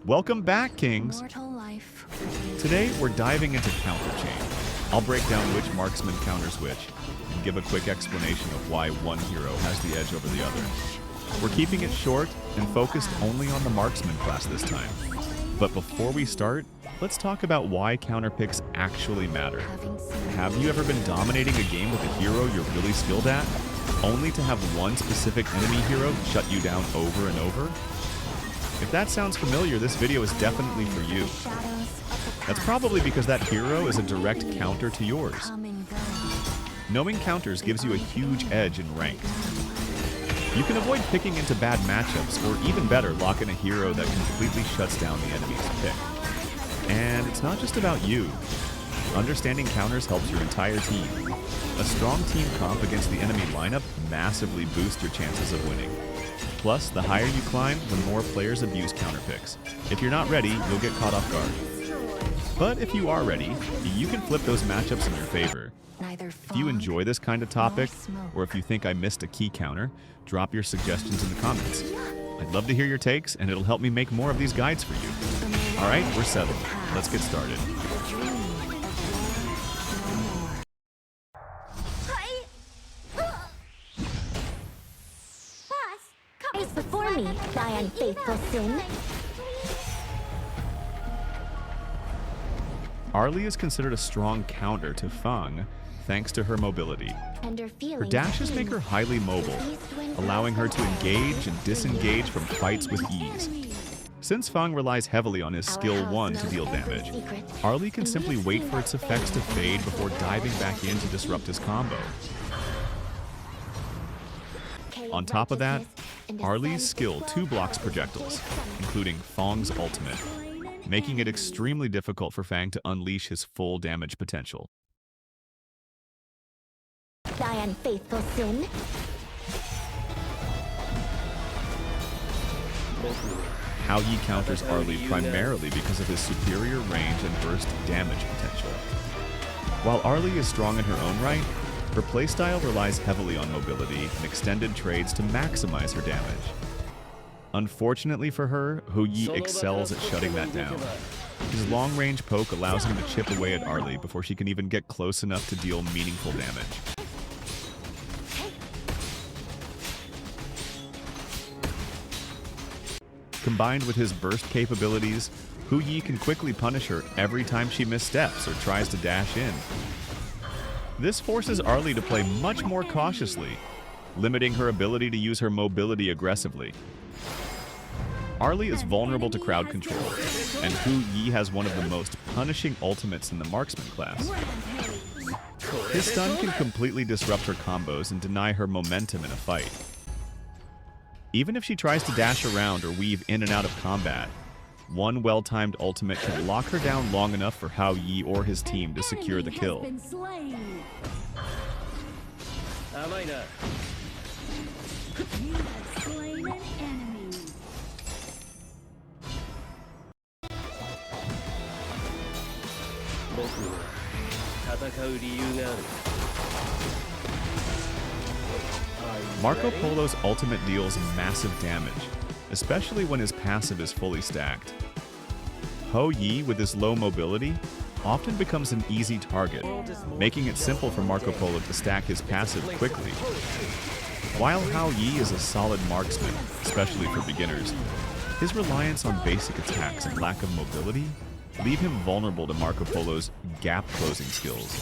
Welcome back, Kings! Today, we're diving into counter chain. I'll break down which marksman counters which, and give a quick explanation of why one hero has the edge over the other. We're keeping it short and focused only on the marksman class this time. But before we start, let's talk about why counter picks actually matter. Have you ever been dominating a game with a hero you're really skilled at, only to have one specific enemy hero shut you down over and over? If that sounds familiar, this video is definitely for you. That's probably because that hero is a direct counter to yours. Knowing counters gives you a huge edge in rank. You can avoid picking into bad matchups, or even better, lock in a hero that completely shuts down the enemy's pick. And it's not just about you. Understanding counters helps your entire team. A strong team comp against the enemy lineup massively boosts your chances of winning. Plus, the higher you climb, the more players abuse counter picks. If you're not ready, you'll get caught off guard. But if you are ready, you can flip those matchups in your favor. If you enjoy this kind of topic, or if you think I missed a key counter, drop your suggestions in the comments. I'd love to hear your takes, and it'll help me make more of these guides for you. Alright, we're settled. Let's get started. Before me, thy unfaithful sin. Arley is considered a strong counter to Fang, thanks to her mobility. Her dashes make her highly mobile, allowing her to engage and disengage from fights with ease. Since Fang relies heavily on his skill 1 to deal damage, Arley can simply wait for its effects to fade before diving back in to disrupt his combo. On top of that, Arley's skill 2 blocks projectiles, including Fang's ultimate, making it extremely difficult for Fang to unleash his full damage potential. Thy unfaithful sin. Howi counters Arley primarily because of his superior range and burst damage potential. While Arley is strong in her own right, her playstyle relies heavily on mobility and extended trades to maximize her damage. Unfortunately for her, Howi excels at shutting that down. His long-range poke allows him to chip away at Arley before she can even get close enough to deal meaningful damage. Combined with his burst capabilities, Howi can quickly punish her every time she missteps or tries to dash in. This forces Arley to play much more cautiously, limiting her ability to use her mobility aggressively. Arley is vulnerable to crowd control, and Howi has one of the most punishing ultimates in the marksman class. His stun can completely disrupt her combos and deny her momentum in a fight. Even if she tries to dash around or weave in and out of combat, one well-timed ultimate can lock her down long enough for Howi or his team to secure the kill. Marco Polo's ultimate deals massive damage, especially when his passive is fully stacked. Howi, with his low mobility, often becomes an easy target, making it simple for Marco Polo to stack his passive quickly. While Howi is a solid marksman, especially for beginners, his reliance on basic attacks and lack of mobility leave him vulnerable to Marco Polo's gap-closing skills.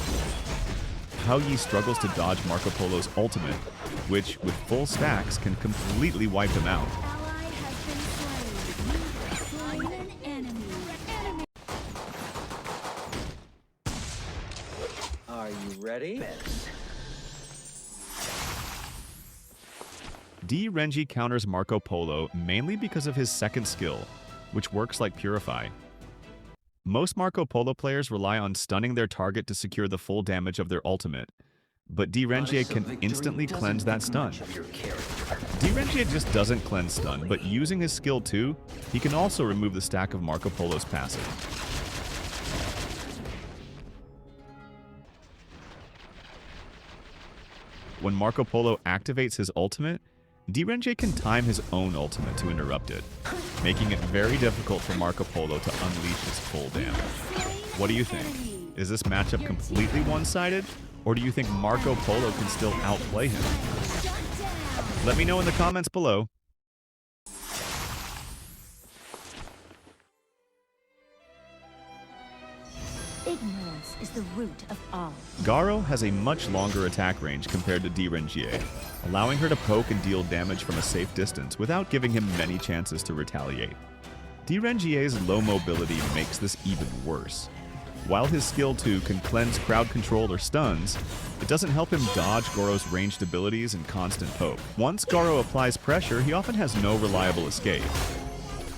Howi struggles to dodge Marco Polo's ultimate, which, with full stacks, can completely wipe him out. Are you ready? Renji counters Marco Polo mainly because of his second skill, which works like Purify. Most Marco Polo players rely on stunning their target to secure the full damage of their ultimate, but Renji can instantly cleanse that stun. Renji just doesn't cleanse stun, but using his skill 2, he can also remove the stack of Marco Polo's passive. When Marco Polo activates his ultimate, DRenGe can time his own ultimate to interrupt it, making it very difficult for Marco Polo to unleash his full damage. What do you think? Is this matchup completely one-sided, or do you think Marco Polo can still outplay him? Let me know in the comments below. Ignorance is the root of all. Goro has a much longer attack range compared to DRenGe, allowing her to poke and deal damage from a safe distance without giving him many chances to retaliate. DRenGe's low mobility makes this even worse. While his skill 2 can cleanse crowd control or stuns, it doesn't help him dodge Goro's ranged abilities and constant poke. Once Goro applies pressure, he often has no reliable escape.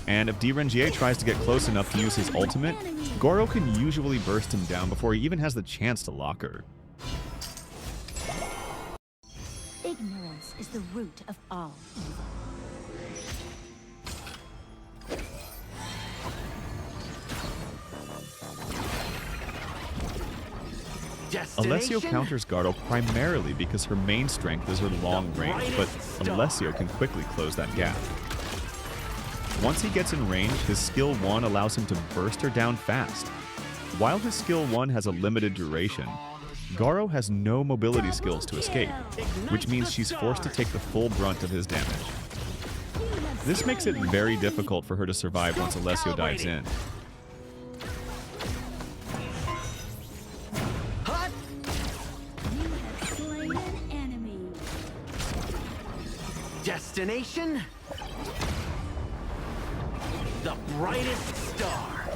And if DRenGe tries to get close enough to use his ultimate, Goro can usually burst him down before he even has the chance to lock her. Ignorance is the root of all evil. Allesio counters Goro primarily because her main strength is her long range, but Allesio can quickly close that gap. Once he gets in range, his skill 1 allows him to burst her down fast. While his skill 1 has a limited duration, Goro has no mobility skills to escape, which means she's forced to take the full brunt of his damage. This makes it very difficult for her to survive once Allesio dives in. Destination? The brightest star.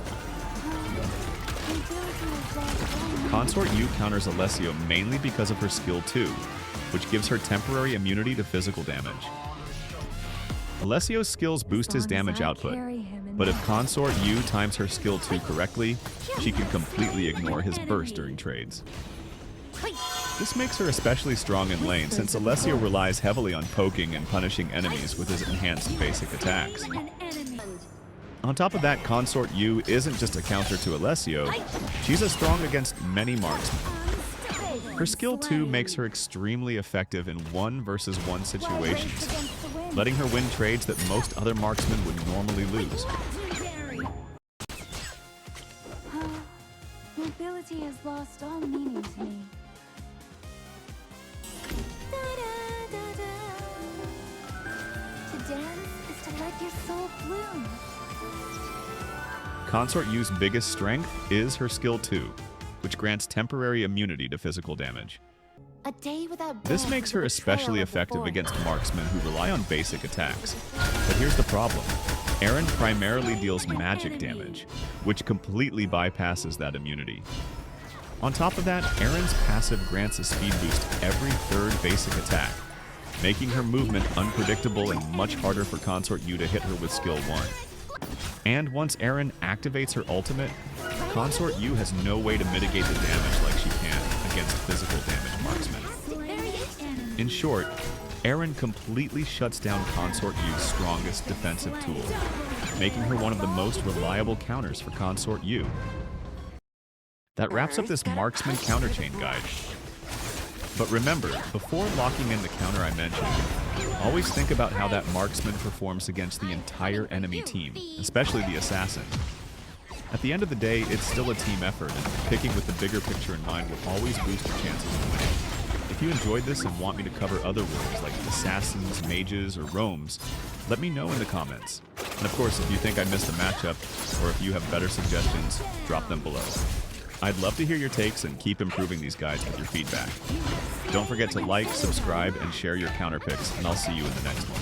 Consort U counters Allesio mainly because of her skill 2, which gives her temporary immunity to physical damage. Allesio's skills boost his damage output, but if Consort U times her skill 2 correctly, she can completely ignore his burst during trades. This makes her especially strong in lane since Allesio relies heavily on poking and punishing enemies with his enhanced basic attacks. On top of that, Consort U isn't just a counter to Allesio, she's as strong against many marksmen. Her skill 2 makes her extremely effective in 1-versus-1 situations, letting her win trades that most other marksmen would normally lose. Mobility has lost all meaning to me. To dance is to let your soul bloom. Consort U's biggest strength is her skill 2, which grants temporary immunity to physical damage. A day without This makes her especially effective against marksmen who rely on basic attacks. But here's the problem. Aaron primarily deals magic damage, which completely bypasses that immunity. On top of that, Aaron's passive grants a speed boost every third basic attack, making her movement unpredictable and much harder for Consort U to hit her with skill 1. And once Aaron activates her ultimate, Consort U has no way to mitigate the damage like she can against physical damage marksmen. In short, Aaron completely shuts down Consort U's strongest defensive tool, making her one of the most reliable counters for Consort U. That wraps up this marksman counter chain guide. But remember, before locking in the counter I mentioned, always think about how that marksman performs against the entire enemy team, especially the assassin. At the end of the day, it's still a team effort, and picking with the bigger picture in mind will always boost your chances of winning. If you enjoyed this and want me to cover other roles like assassins, mages, or roams, let me know in the comments. And of course, if you think I missed a matchup, or if you have better suggestions, drop them below. I'd love to hear your takes and keep improving these guides with your feedback. Don't forget to like, subscribe, and share your counter picks, and I'll see you in the next one.